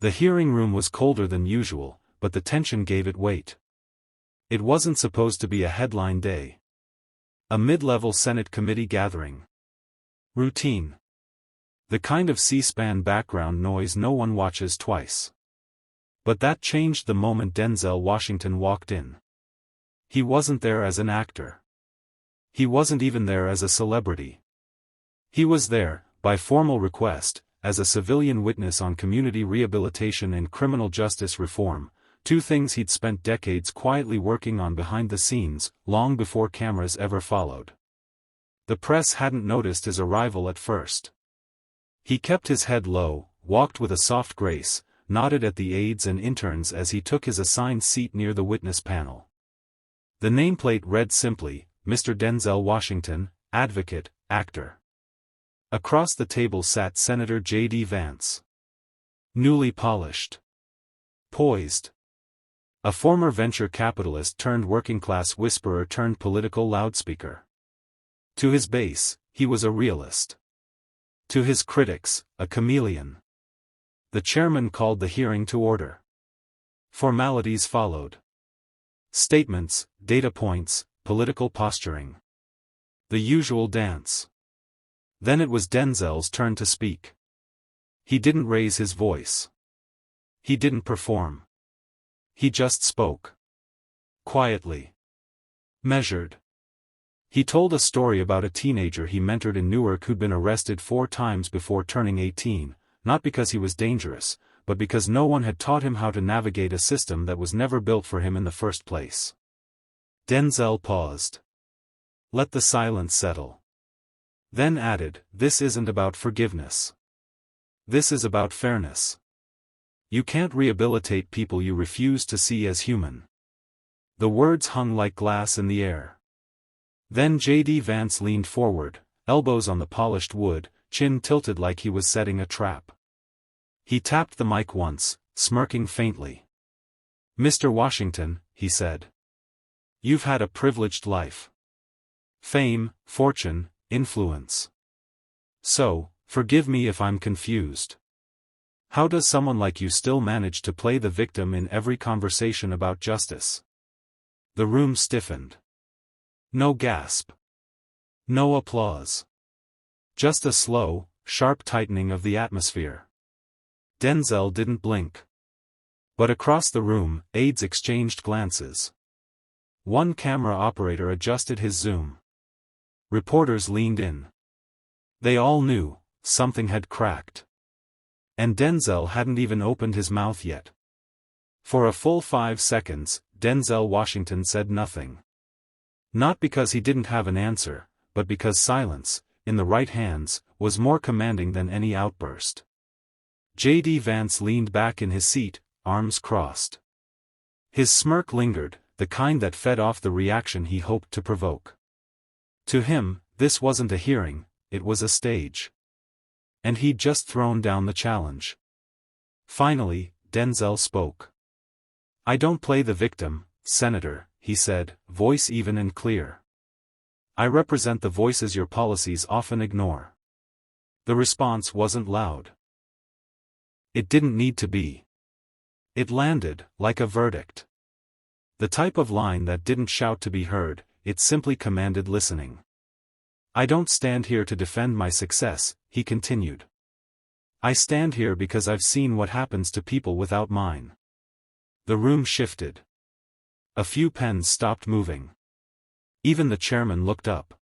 The hearing room was colder than usual, but the tension gave it weight. It wasn't supposed to be a headline day. A mid-level Senate committee gathering. Routine. The kind of C-SPAN background noise no one watches twice. But that changed the moment Denzel Washington walked in. He wasn't there as an actor. He wasn't even there as a celebrity. He was there, by formal request, as a civilian witness on community rehabilitation and criminal justice reform, two things he'd spent decades quietly working on behind the scenes, long before cameras ever followed. The press hadn't noticed his arrival at first. He kept his head low, walked with a soft grace, nodded at the aides and interns as he took his assigned seat near the witness panel. The nameplate read simply, Mr. Denzel Washington, advocate, actor. Across the table sat Senator J.D. Vance. Newly polished. Poised. A former venture capitalist turned working-class whisperer turned political loudspeaker. To his base, he was a realist. To his critics, a chameleon. The chairman called the hearing to order. Formalities followed. Statements, data points, political posturing. The usual dance. Then it was Denzel's turn to speak. He didn't raise his voice. He didn't perform. He just spoke. Quietly. Measured. He told a story about a teenager he mentored in Newark who'd been arrested 4 times before turning 18, not because he was dangerous, but because no one had taught him how to navigate a system that was never built for him in the first place. Denzel paused. Let the silence settle. Then added, "This isn't about forgiveness. This is about fairness. You can't rehabilitate people you refuse to see as human." The words hung like glass in the air. Then J.D. Vance leaned forward, elbows on the polished wood, chin tilted like he was setting a trap. He tapped the mic once, smirking faintly. "Mr. Washington," he said. "You've had a privileged life. Fame, fortune, influence. So, forgive me if I'm confused. How does someone like you still manage to play the victim in every conversation about justice?" The room stiffened. No gasp. No applause. Just a slow, sharp tightening of the atmosphere. Denzel didn't blink. But across the room, aides exchanged glances. One camera operator adjusted his zoom. Reporters leaned in. They all knew, something had cracked. And Denzel hadn't even opened his mouth yet. For a full 5 seconds, Denzel Washington said nothing. Not because he didn't have an answer, but because silence, in the right hands, was more commanding than any outburst. J.D. Vance leaned back in his seat, arms crossed. His smirk lingered, the kind that fed off the reaction he hoped to provoke. To him, this wasn't a hearing, it was a stage. And he'd just thrown down the challenge. Finally, Denzel spoke. "I don't play the victim, Senator," he said, voice even and clear. "I represent the voices your policies often ignore." The response wasn't loud. It didn't need to be. It landed, like a verdict. The type of line that didn't shout to be heard, it simply commanded listening. "I don't stand here to defend my success," he continued. "I stand here because I've seen what happens to people without mine." The room shifted. A few pens stopped moving. Even the chairman looked up.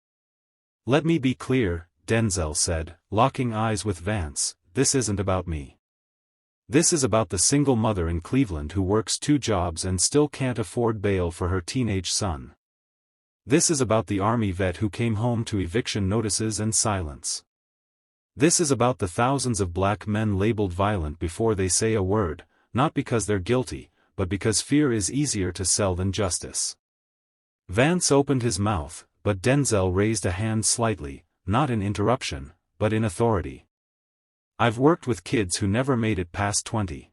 "Let me be clear," Denzel said, locking eyes with Vance, "this isn't about me. This is about the single mother in Cleveland who works 2 jobs and still can't afford bail for her teenage son. This is about the Army vet who came home to eviction notices and silence. This is about the thousands of black men labeled violent before they say a word, not because they're guilty, but because fear is easier to sell than justice." Vance opened his mouth, but Denzel raised a hand slightly, not in interruption, but in authority. "I've worked with kids who never made it past 20.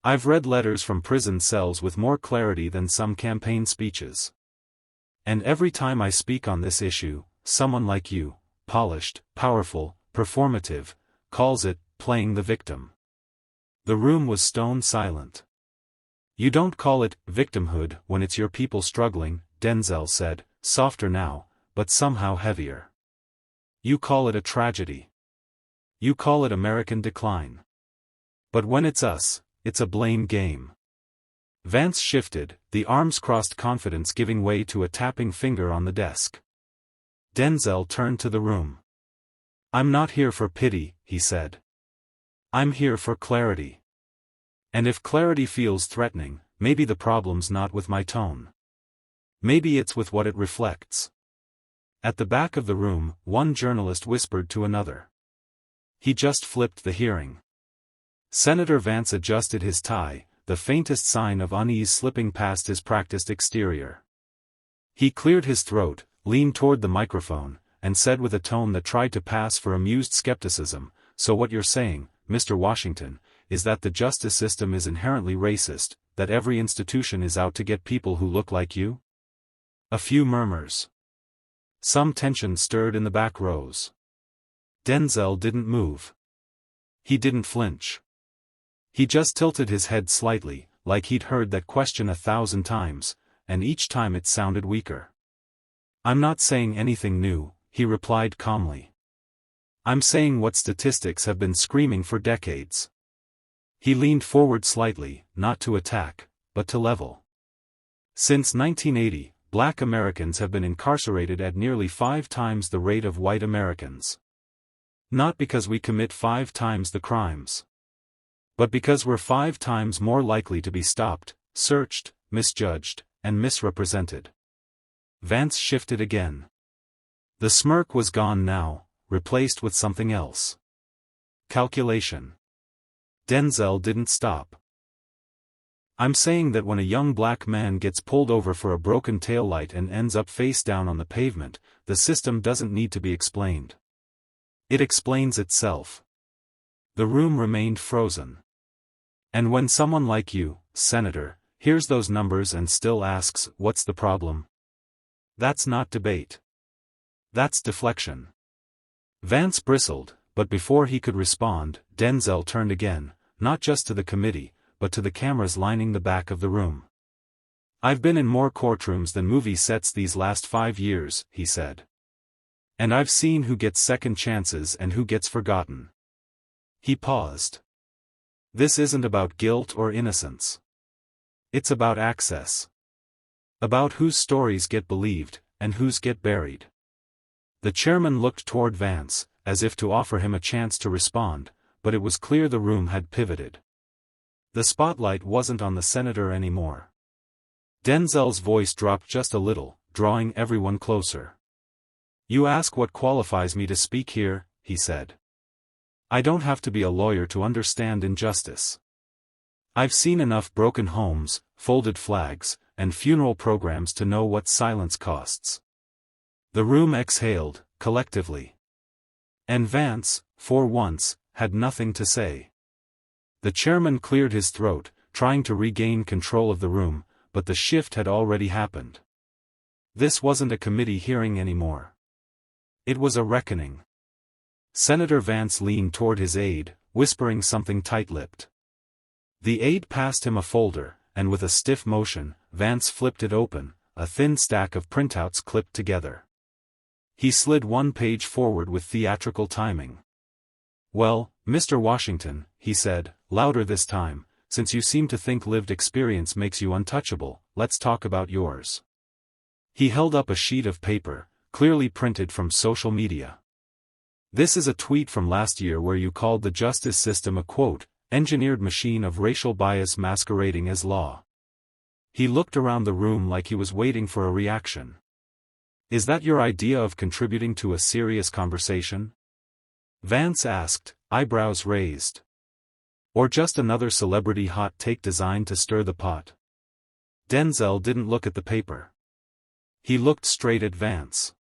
I've read letters from prison cells with more clarity than some campaign speeches. And every time I speak on this issue, someone like you, polished, powerful, performative, calls it playing the victim. The room was stone silent. "You don't call it victimhood when it's your people struggling," Denzel said, softer now, but somehow heavier. "You call it a tragedy. You call it American decline. But when it's us, it's a blame game." Vance shifted, the arms-crossed confidence giving way to a tapping finger on the desk. Denzel turned to the room. "I'm not here for pity," he said. "I'm here for clarity. And if clarity feels threatening, maybe the problem's not with my tone. Maybe it's with what it reflects." At the back of the room, one journalist whispered to another. "He just flipped the hearing." Senator Vance adjusted his tie, the faintest sign of unease slipping past his practiced exterior. He cleared his throat, leaned toward the microphone, and said with a tone that tried to pass for amused skepticism, "So what you're saying, Mr. Washington, is that the justice system is inherently racist, that every institution is out to get people who look like you?" A few murmurs. Some tension stirred in the back rows. Denzel didn't move. He didn't flinch. He just tilted his head slightly, like he'd heard that question 1,000 times, and each time it sounded weaker. "I'm not saying anything new," he replied calmly. "I'm saying what statistics have been screaming for decades." He leaned forward slightly, not to attack, but to level. Since 1980, Black Americans have been incarcerated at nearly 5 times the rate of white Americans. Not because we commit 5 times the crimes, but because we're 5 times more likely to be stopped, searched, misjudged, and misrepresented. Vance shifted again. The smirk was gone now, replaced with something else. Calculation. Denzel didn't stop. "I'm saying that when a young black man gets pulled over for a broken taillight and ends up face down on the pavement, the system doesn't need to be explained. It explains itself." The room remained frozen. "And when someone like you, Senator, hears those numbers and still asks, 'What's the problem?' That's not debate. That's deflection." Vance bristled, but before he could respond, Denzel turned again, not just to the committee, but to the cameras lining the back of the room. "I've been in more courtrooms than movie sets these last 5 years," he said. "And I've seen who gets second chances and who gets forgotten." He paused. "This isn't about guilt or innocence. It's about access. About whose stories get believed, and whose get buried." The chairman looked toward Vance, as if to offer him a chance to respond, but it was clear the room had pivoted. The spotlight wasn't on the senator anymore. Denzel's voice dropped just a little, drawing everyone closer. "You ask what qualifies me to speak here," he said. "I don't have to be a lawyer to understand injustice. I've seen enough broken homes, folded flags, and funeral programs to know what silence costs." The room exhaled, collectively. And Vance, for once, had nothing to say. The chairman cleared his throat, trying to regain control of the room, but the shift had already happened. This wasn't a committee hearing anymore. It was a reckoning. Senator Vance leaned toward his aide, whispering something tight-lipped. The aide passed him a folder, and with a stiff motion, Vance flipped it open, a thin stack of printouts clipped together. He slid one page forward with theatrical timing. "Well, Mr. Washington," he said, louder this time, "since you seem to think lived experience makes you untouchable, let's talk about yours." He held up a sheet of paper, clearly printed from social media. "This is a tweet from last year where you called the justice system a quote, engineered machine of racial bias masquerading as law." He looked around the room like he was waiting for a reaction. "Is that your idea of contributing to a serious conversation?" Vance asked, eyebrows raised. "Or just another celebrity hot take designed to stir the pot?" Denzel didn't look at the paper. He looked straight at Vance.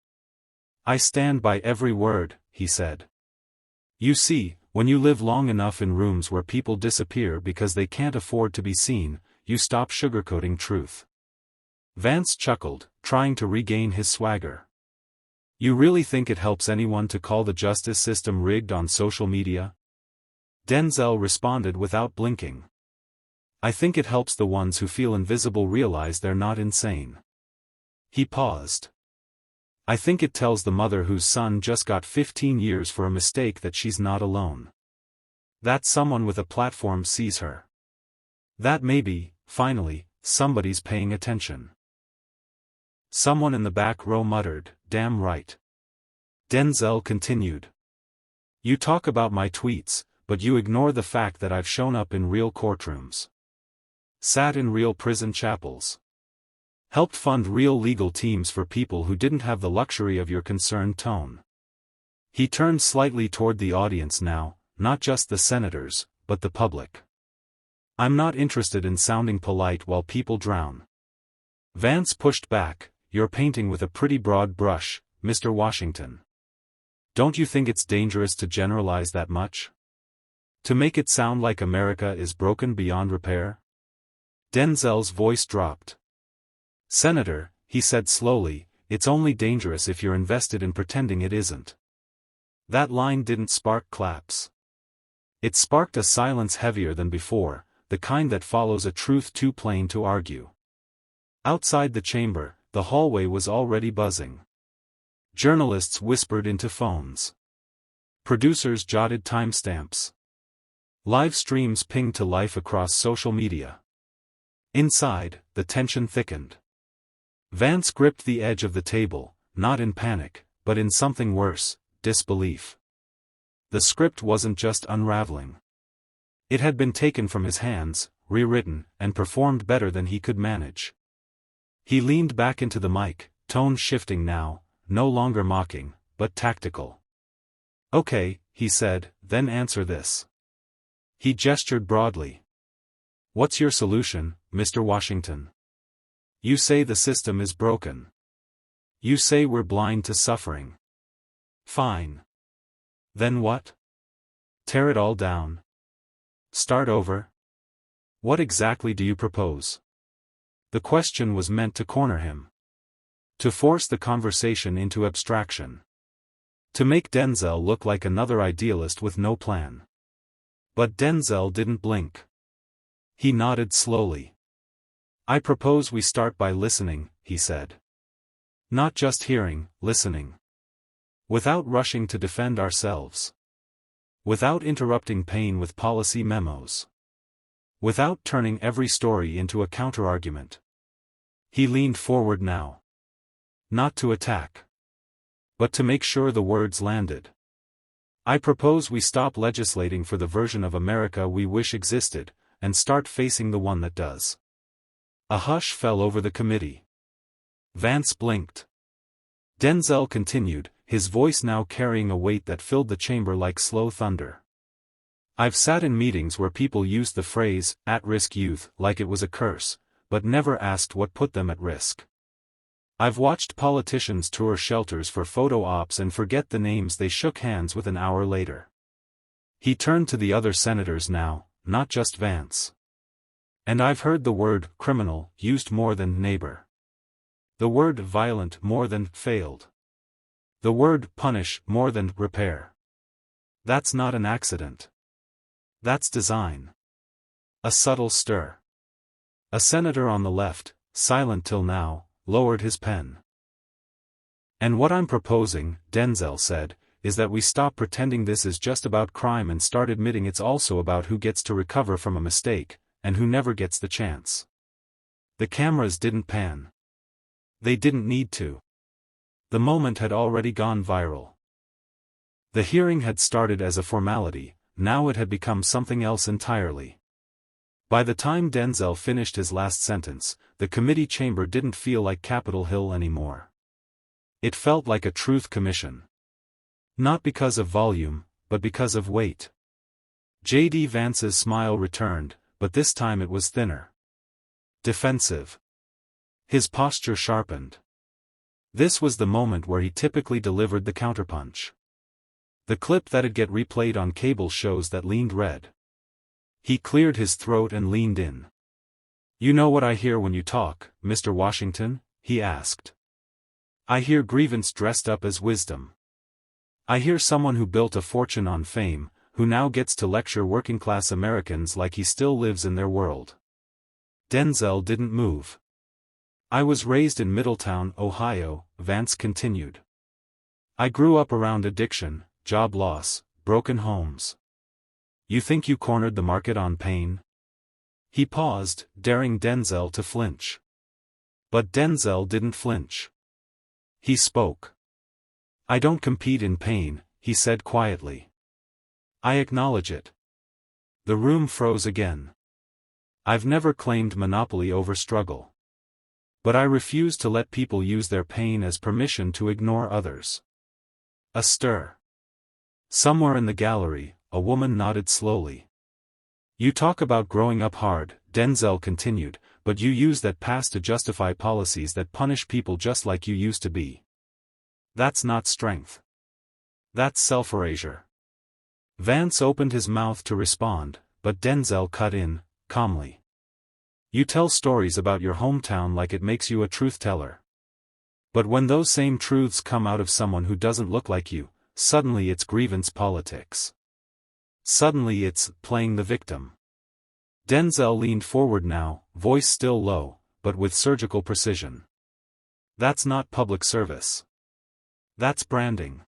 "I stand by every word," he said. "You see, when you live long enough in rooms where people disappear because they can't afford to be seen, you stop sugarcoating truth." Vance chuckled, trying to regain his swagger. "You really think it helps anyone to call the justice system rigged on social media?" Denzel responded without blinking. I think it helps the ones who feel invisible realize they're not insane. He paused. I think it tells the mother whose son just got 15 years for a mistake that she's not alone. That someone with a platform sees her. That maybe, finally, somebody's paying attention. Someone in the back row muttered, "Damn right." Denzel continued. You talk about my tweets, but you ignore the fact that I've shown up in real courtrooms. Sat in real prison chapels. Helped fund real legal teams for people who didn't have the luxury of your concerned tone. He turned slightly toward the audience now, not just the senators, but the public. I'm not interested in sounding polite while people drown. Vance pushed back, you're painting with a pretty broad brush, Mr. Washington. Don't you think it's dangerous to generalize that much? To make it sound like America is broken beyond repair? Denzel's voice dropped. Senator, he said slowly, it's only dangerous if you're invested in pretending it isn't. That line didn't spark claps. It sparked a silence heavier than before, the kind that follows a truth too plain to argue. Outside the chamber, the hallway was already buzzing. Journalists whispered into phones. Producers jotted timestamps. Live streams pinged to life across social media. Inside, the tension thickened. Vance gripped the edge of the table, not in panic, but in something worse, disbelief. The script wasn't just unraveling. It had been taken from his hands, rewritten, and performed better than he could manage. He leaned back into the mic, tone shifting now, no longer mocking, but tactical. Okay, he said, then answer this. He gestured broadly. What's your solution, Mr. Washington? You say the system is broken. You say we're blind to suffering. Fine. Then what? Tear it all down? Start over? What exactly do you propose? The question was meant to corner him. To force the conversation into abstraction. To make Denzel look like another idealist with no plan. But Denzel didn't blink. He nodded slowly. I propose we start by listening, he said. Not just hearing, listening. Without rushing to defend ourselves. Without interrupting pain with policy memos. Without turning every story into a counterargument. He leaned forward now. Not to attack. But to make sure the words landed. I propose we stop legislating for the version of America we wish existed, and start facing the one that does. A hush fell over the committee. Vance blinked. Denzel continued, his voice now carrying a weight that filled the chamber like slow thunder. I've sat in meetings where people used the phrase, at-risk youth, like it was a curse, but never asked what put them at risk. I've watched politicians tour shelters for photo ops and forget the names they shook hands with an hour later. He turned to the other senators now, not just Vance. And I've heard the word criminal used more than neighbor. The word violent more than failed. The word punish more than repair. That's not an accident. That's design. A subtle stir. A senator on the left, silent till now, lowered his pen. And what I'm proposing, Denzel said, is that we stop pretending this is just about crime and start admitting it's also about who gets to recover from a mistake, and who never gets the chance. The cameras didn't pan. They didn't need to. The moment had already gone viral. The hearing had started as a formality, now it had become something else entirely. By the time Denzel finished his last sentence, the committee chamber didn't feel like Capitol Hill anymore. It felt like a truth commission. Not because of volume, but because of weight. J.D. Vance's smile returned, but this time it was thinner. Defensive. His posture sharpened. This was the moment where he typically delivered the counterpunch. The clip that'd get replayed on cable shows that leaned red. He cleared his throat and leaned in. You know what I hear when you talk, Mr. Washington? He asked. I hear grievance dressed up as wisdom. I hear someone who built a fortune on fame, who now gets to lecture working-class Americans like he still lives in their world. Denzel didn't move. I was raised in Middletown, Ohio, Vance continued. I grew up around addiction, job loss, broken homes. You think you cornered the market on pain? He paused, daring Denzel to flinch. But Denzel didn't flinch. He spoke. I don't compete in pain, he said quietly. I acknowledge it. The room froze again. I've never claimed monopoly over struggle. But I refuse to let people use their pain as permission to ignore others. A stir. Somewhere in the gallery, a woman nodded slowly. You talk about growing up hard, Denzel continued, but you use that past to justify policies that punish people just like you used to be. That's not strength. That's self-erasure. Vance opened his mouth to respond, but Denzel cut in, calmly. You tell stories about your hometown like it makes you a truth-teller. But when those same truths come out of someone who doesn't look like you, suddenly it's grievance politics. Suddenly it's playing the victim. Denzel leaned forward now, voice still low, but with surgical precision. That's not public service. That's branding.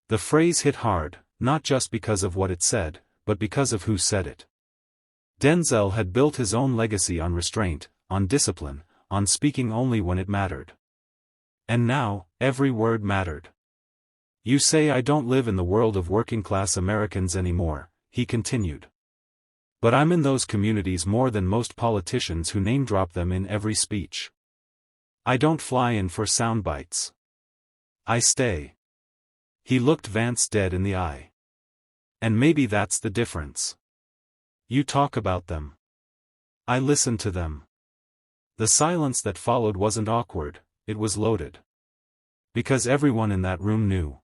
The phrase hit hard, not just because of what it said, but because of who said it. Denzel had built his own legacy on restraint, on discipline, on speaking only when it mattered. And now, every word mattered. You say I don't live in the world of working-class Americans anymore, he continued. But I'm in those communities more than most politicians who name-drop them in every speech. I don't fly in for sound bites. I stay. He looked Vance dead in the eye. And maybe that's the difference. You talk about them. I listen to them. The silence that followed wasn't awkward, it was loaded. Because everyone in that room knew.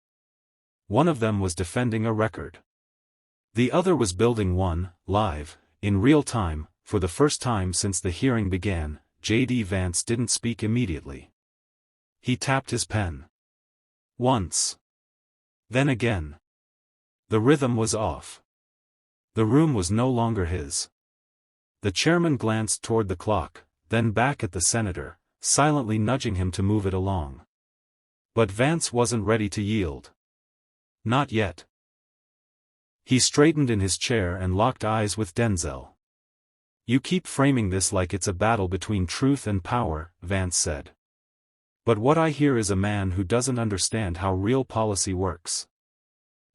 One of them was defending a record. The other was building one, live, in real time. For the first time since the hearing began, J.D. Vance didn't speak immediately. He tapped his pen. Once. Then again. The rhythm was off. The room was no longer his. The chairman glanced toward the clock, then back at the senator, silently nudging him to move it along. But Vance wasn't ready to yield. Not yet. He straightened in his chair and locked eyes with Denzel. You keep framing this like it's a battle between truth and power, Vance said. But what I hear is a man who doesn't understand how real policy works.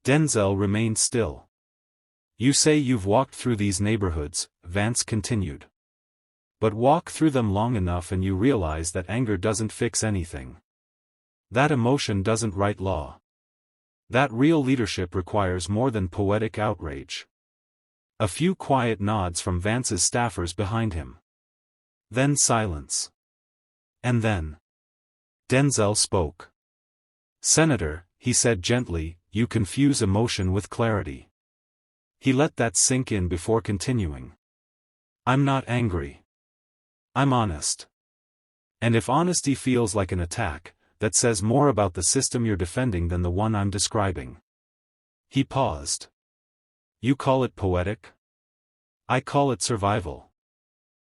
Denzel remained still. You say you've walked through these neighborhoods, Vance continued. But walk through them long enough and you realize that anger doesn't fix anything. That emotion doesn't write law. That real leadership requires more than poetic outrage. A few quiet nods from Vance's staffers behind him. Then silence. And then Denzel spoke. Senator, he said gently, you confuse emotion with clarity. He let that sink in before continuing. I'm not angry. I'm honest. And if honesty feels like an attack, that says more about the system you're defending than the one I'm describing. He paused. You call it poetic? I call it survival.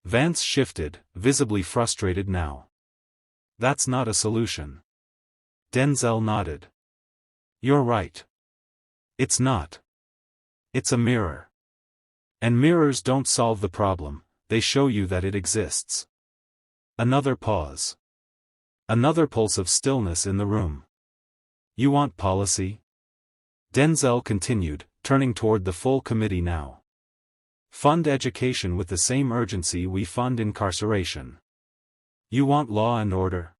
Vance shifted, visibly frustrated now. That's not a solution. Denzel nodded. You're right. It's not. It's a mirror. And mirrors don't solve the problem, they show you that it exists. Another pause. Another pulse of stillness in the room. You want policy? Denzel continued, turning toward the full committee now. Fund education with the same urgency we fund incarceration. You want law and order?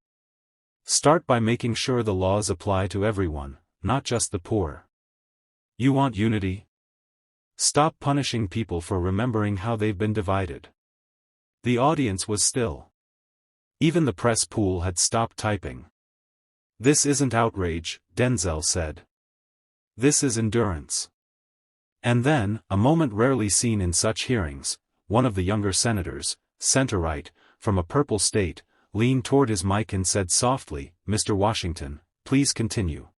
Start by making sure the laws apply to everyone, not just the poor. You want unity? Stop punishing people for remembering how they've been divided. The audience was still. Even the press pool had stopped typing. This isn't outrage, Denzel said. This is endurance. And then, a moment rarely seen in such hearings, one of the younger senators, center-right, from a purple state, leaned toward his mic and said softly, Mr. Washington, please continue.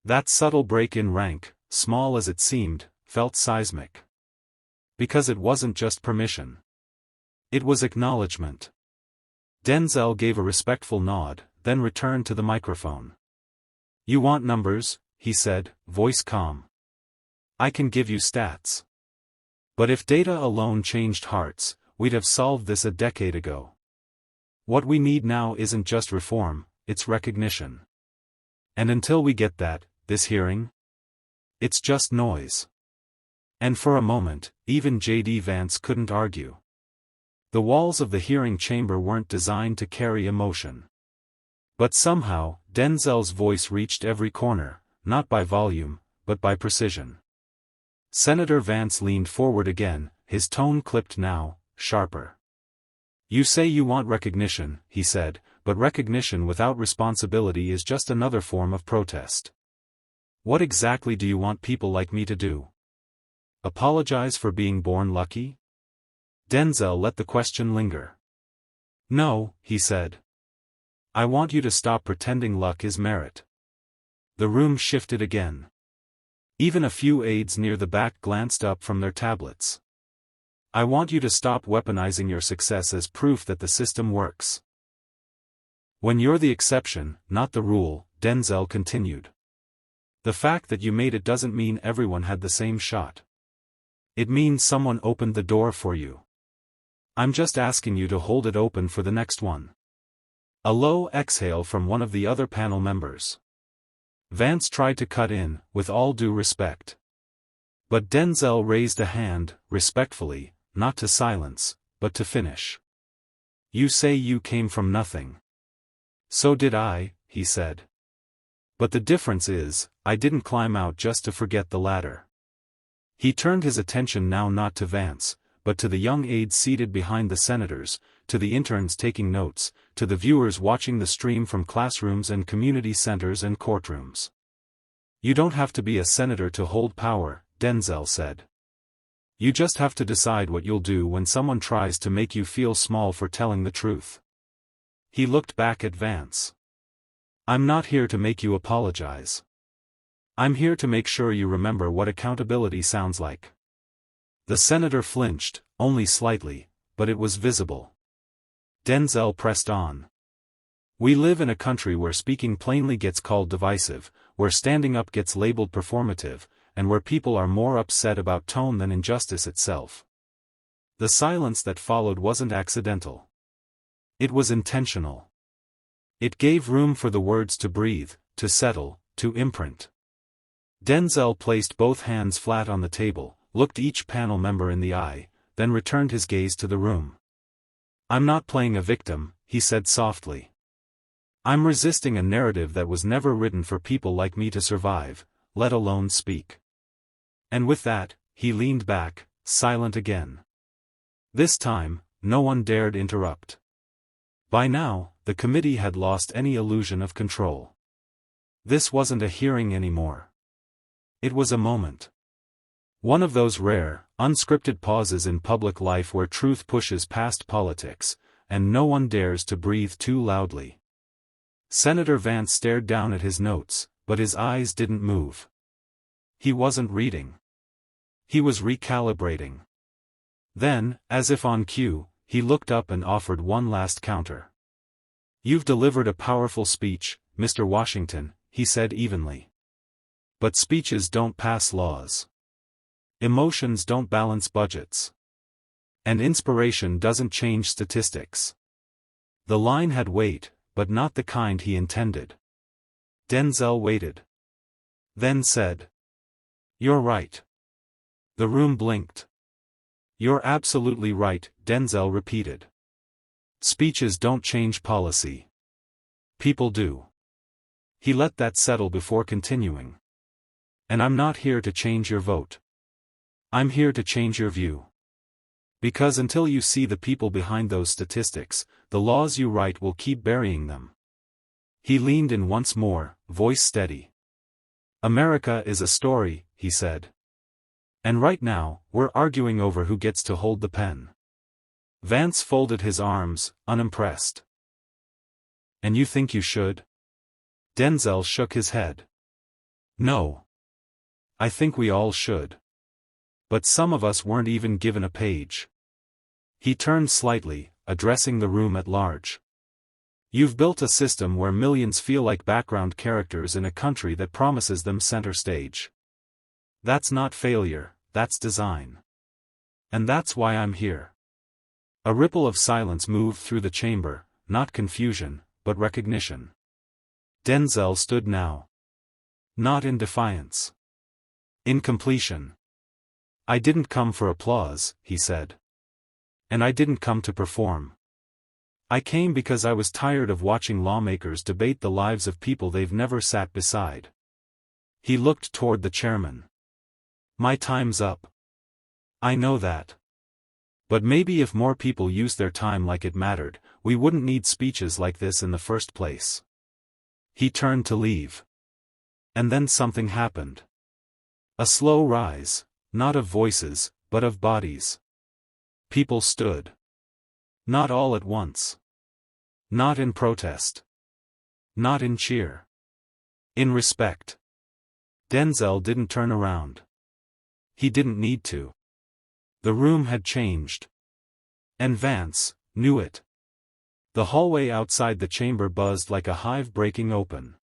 That subtle break in rank, small as it seemed, felt seismic. Because it wasn't just permission. It was acknowledgement. Denzel gave a respectful nod, then returned to the microphone. "You want numbers," he said, voice calm. "I can give you stats. But if data alone changed hearts, we'd have solved this a decade ago. What we need now isn't just reform, it's recognition. And until we get that, this hearing? It's just noise." And for a moment, even J.D. Vance couldn't argue. The walls of the hearing chamber weren't designed to carry emotion. But somehow, Denzel's voice reached every corner, not by volume, but by precision. Senator Vance leaned forward again, his tone clipped now, sharper. "You say you want recognition," he said, "but recognition without responsibility is just another form of protest. What exactly do you want people like me to do? Apologize for being born lucky?" Denzel let the question linger. "No," he said. "I want you to stop pretending luck is merit." The room shifted again. Even a few aides near the back glanced up from their tablets. "I want you to stop weaponizing your success as proof that the system works. When you're the exception, not the rule," Denzel continued. "The fact that you made it doesn't mean everyone had the same shot. It means someone opened the door for you. I'm just asking you to hold it open for the next one." A low exhale from one of the other panel members. Vance tried to cut in, with all due respect. But Denzel raised a hand, respectfully, not to silence, but to finish. "You say you came from nothing. So did I," he said. "But the difference is, I didn't climb out just to forget the ladder." He turned his attention now not to Vance, but to the young aides seated behind the senators, to the interns taking notes, to the viewers watching the stream from classrooms and community centers and courtrooms. "You don't have to be a senator to hold power," Denzel said. "You just have to decide what you'll do when someone tries to make you feel small for telling the truth." He looked back at Vance. "I'm not here to make you apologize. I'm here to make sure you remember what accountability sounds like." The senator flinched, only slightly, but it was visible. Denzel pressed on. "We live in a country where speaking plainly gets called divisive, where standing up gets labeled performative, and where people are more upset about tone than injustice itself." The silence that followed wasn't accidental. It was intentional. It gave room for the words to breathe, to settle, to imprint. Denzel placed both hands flat on the table, looked each panel member in the eye, then returned his gaze to the room. "I'm not playing a victim," he said softly. "I'm resisting a narrative that was never written for people like me to survive, let alone speak." And with that, he leaned back, silent again. This time, no one dared interrupt. By now, the committee had lost any illusion of control. This wasn't a hearing anymore. It was a moment. One of those rare, unscripted pauses in public life where truth pushes past politics, and no one dares to breathe too loudly. Senator Vance stared down at his notes, but his eyes didn't move. He wasn't reading. He was recalibrating. Then, as if on cue, he looked up and offered one last counter. "You've delivered a powerful speech, Mr. Washington," he said evenly. "But speeches don't pass laws. Emotions don't balance budgets. And inspiration doesn't change statistics." The line had weight, but not the kind he intended. Denzel waited. Then said, "You're right." The room blinked. "You're absolutely right," Denzel repeated. "Speeches don't change policy. People do." He let that settle before continuing. "And I'm not here to change your vote. I'm here to change your view. Because until you see the people behind those statistics, the laws you write will keep burying them." He leaned in once more, voice steady. "America is a story," he said. "And right now, we're arguing over who gets to hold the pen." Vance folded his arms, unimpressed. "And you think you should?" Denzel shook his head. "No. I think we all should. But some of us weren't even given a page. He turned slightly, addressing the room at large. You've built a system where millions feel like background characters in a country that promises them center stage. That's not failure, that's design. And that's why I'm here. A ripple of silence moved through the chamber, not confusion, but recognition. Denzel stood now. Not in defiance. In completion. I didn't come for applause, he said. And I didn't come to perform. I came because I was tired of watching lawmakers debate the lives of people they've never sat beside. He looked toward the chairman. My time's up. I know that. But maybe if more people used their time like it mattered, we wouldn't need speeches like this in the first place. He turned to leave. And then something happened. A slow rise, not of voices, but of bodies. People stood. Not all at once. Not in protest. Not in cheer. In respect. Denzel didn't turn around. He didn't need to. The room had changed. And Vance knew it. The hallway outside the chamber buzzed like a hive breaking open.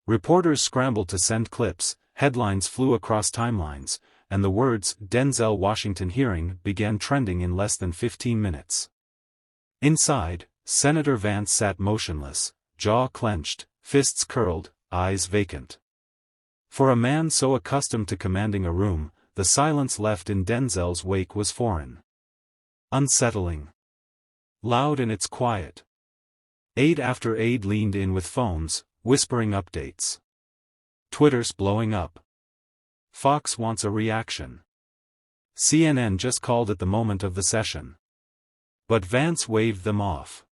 Reporters scrambled to send clips, headlines flew across timelines, and the words "Denzel Washington hearing" began trending in less than 15 minutes. Inside, Senator Vance sat motionless, jaw clenched, fists curled, eyes vacant. For a man so accustomed to commanding a room, the silence left in Denzel's wake was foreign. Unsettling. Loud in its quiet. Aide after aide leaned in with phones, whispering updates. Twitter's blowing up. Fox wants a reaction. CNN just called at the moment of the session. But Vance waved them off.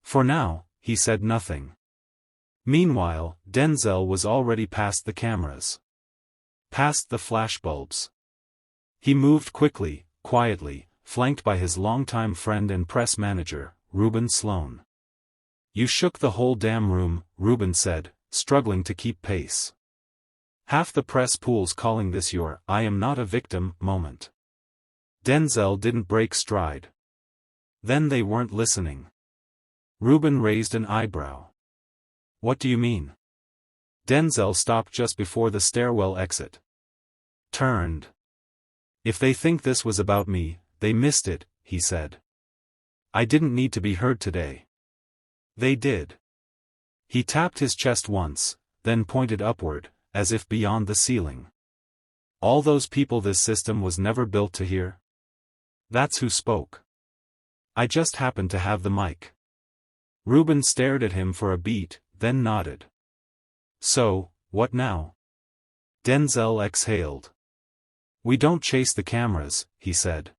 For now, he said nothing. Meanwhile, Denzel was already past the cameras. Past the flashbulbs. He moved quickly, quietly, flanked by his longtime friend and press manager, Reuben Sloan. You shook the whole damn room, Reuben said, struggling to keep pace. Half the press pool's calling this your "I am not a victim" moment. Denzel didn't break stride. Then they weren't listening. Reuben raised an eyebrow. What do you mean? Denzel stopped just before the stairwell exit. Turned. If they think this was about me, they missed it, he said. I didn't need to be heard today. They did. He tapped his chest once, then pointed upward, as if beyond the ceiling. All those people this system was never built to hear? That's who spoke. I just happened to have the mic. Reuben stared at him for a beat, then nodded. So, what now? Denzel exhaled. We don't chase the cameras, he said.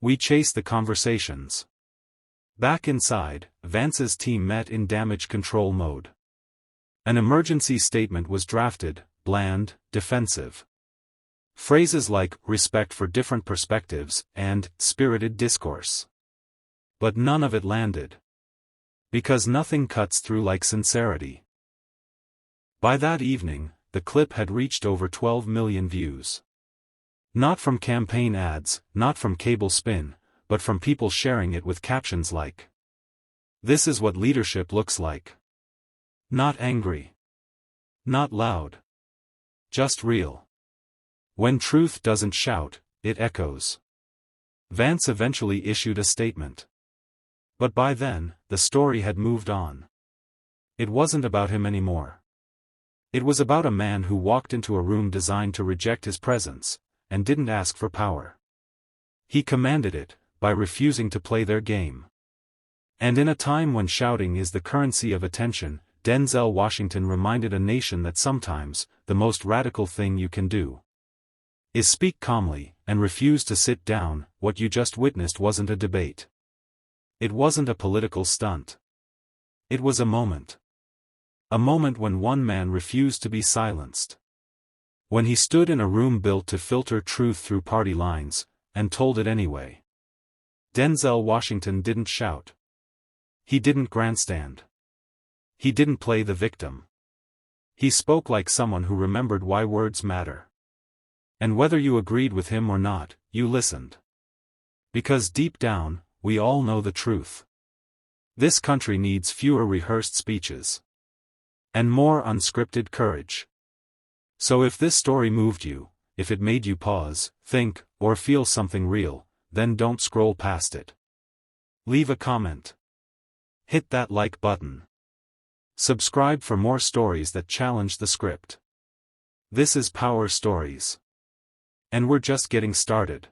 We chase the conversations. Back inside, Vance's team met in damage control mode. An emergency statement was drafted, bland, defensive. Phrases like "respect for different perspectives" and "spirited discourse." But none of it landed. Because nothing cuts through like sincerity. By that evening, the clip had reached over 12 million views. Not from campaign ads, not from cable spin, but from people sharing it with captions like, "This is what leadership looks like." Not angry. Not loud. Just real. When truth doesn't shout, it echoes. Vance eventually issued a statement. But by then, the story had moved on. It wasn't about him anymore. It was about a man who walked into a room designed to reject his presence, and didn't ask for power. He commanded it, by refusing to play their game. And in a time when shouting is the currency of attention, Denzel Washington reminded a nation that sometimes, the most radical thing you can do is speak calmly, and refuse to sit down. What you just witnessed wasn't a debate. It wasn't a political stunt. It was a moment. A moment when one man refused to be silenced. When he stood in a room built to filter truth through party lines, and told it anyway. Denzel Washington didn't shout. He didn't grandstand. He didn't play the victim. He spoke like someone who remembered why words matter. And whether you agreed with him or not, you listened. Because deep down, we all know the truth. This country needs fewer rehearsed speeches. And more unscripted courage. So if this story moved you, if it made you pause, think, or feel something real, then don't scroll past it. Leave a comment. Hit that like button. Subscribe for more stories that challenge the script. This is Power Stories. And we're just getting started.